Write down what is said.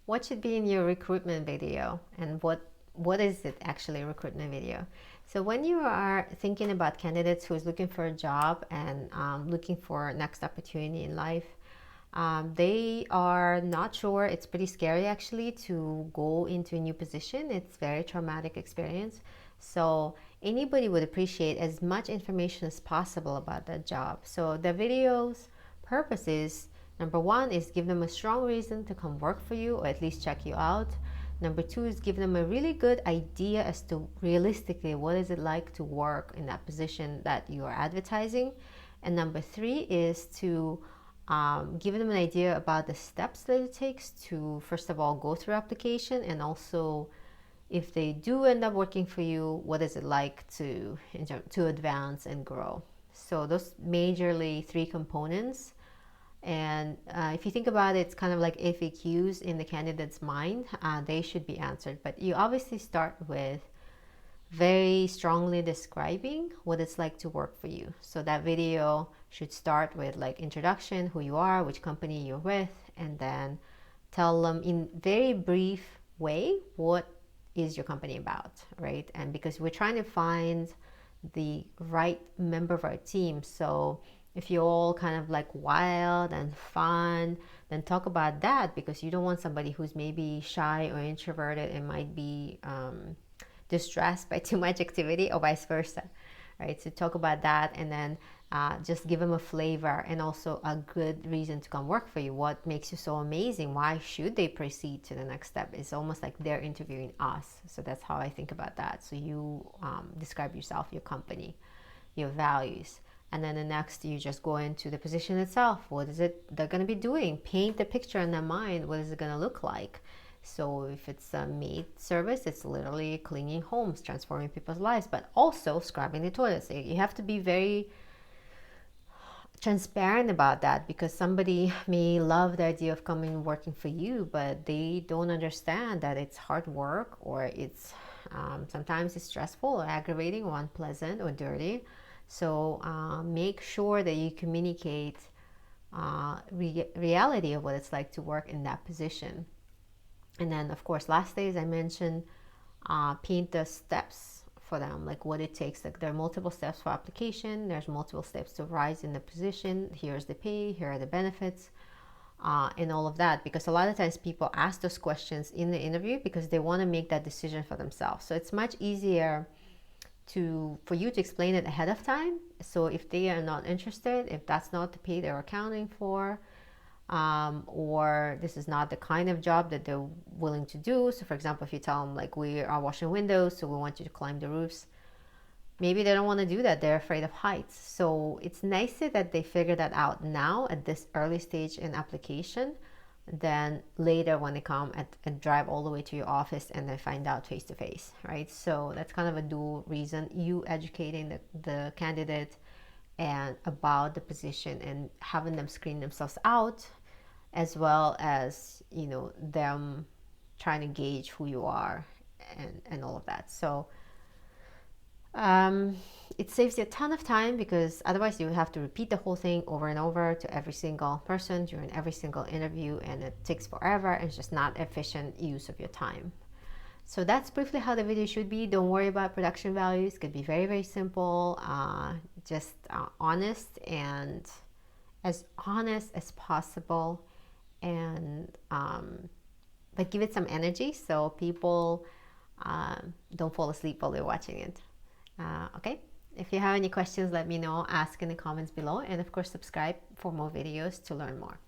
what should be in your recruitment video, and what is it actually, a recruitment video? So when you are thinking about candidates who's looking for a job and looking for next opportunity in life, they are not sure. It's pretty scary actually to go into a new position. It's very traumatic experience. So anybody would appreciate as much information as possible about that job. So the video's purpose is, number one is give them a strong reason to come work for you, or at least check you out. Number two is give them a really good idea as to realistically what is it like to work in that position that you are advertising. And number three is to give them an idea about the steps that it takes to, first of all, go through application, and also if they do end up working for you, what is it like to advance and grow. So those majorly three components. And if you think about it, it's kind of like FAQs in the candidate's mind. They should be answered, but you obviously start with very strongly describing what it's like to work for you. So that video should start with like introduction, who you are, which company you're with, and then tell them in very brief way what is your company about, right? And because we're trying to find the right member of our team, so if you're all kind of like wild and fun, then talk about that, because you don't want somebody who's maybe shy or introverted and might be distressed by too much activity, or vice versa, right? So talk about that, and then just give them a flavor and also a good reason to come work for you. What makes you so amazing? Why should they proceed to the next step? It's almost like they're interviewing us. So that's how I think about that. So you describe yourself, your company, your values. And then the next, you just go into the position itself. What is it they're going to be doing? Paint the picture in their mind. What is it going to look like? So if it's a maid service, it's literally cleaning homes, transforming people's lives, but also scrubbing the toilets. You have to be very transparent about that, because somebody may love the idea of coming and working for you, but they don't understand that it's hard work, or it's sometimes it's stressful or aggravating or unpleasant or dirty. So make sure that you communicate reality of what it's like to work in that position. And then, of course, lastly, as I mentioned, paint the steps for them, like what it takes. Like there are multiple steps for application. There's multiple steps to rise in the position. Here's the pay. Here are the benefits, and all of that. Because a lot of times people ask those questions in the interview because they want to make that decision for themselves. So it's much easier for you to explain it ahead of time. So if they are not interested, if that's not the pay they're accounting for, or this is not the kind of job that they're willing to do. So for example, if you tell them like, we are washing windows, so we want you to climb the roofs, maybe they don't want to do that. They're afraid of heights. So it's nicer that they figure that out now at this early stage in application than later when they come and drive all the way to your office and they find out face to face, right? So that's kind of a dual reason. You educating the candidate and about the position and having them screen themselves out, as well as, you know, them trying to gauge who you are and all of that. So it saves you a ton of time, because otherwise you have to repeat the whole thing over and over to every single person during every single interview, and it takes forever, and it's just not efficient use of your time. So that's briefly how the video should be. Don't worry about production values. It could be very, very simple, just honest, and as honest as possible, and but give it some energy so people don't fall asleep while they're watching it. Okay, if you have any questions, let me know. Ask in the comments below, and of course subscribe for more videos to learn more.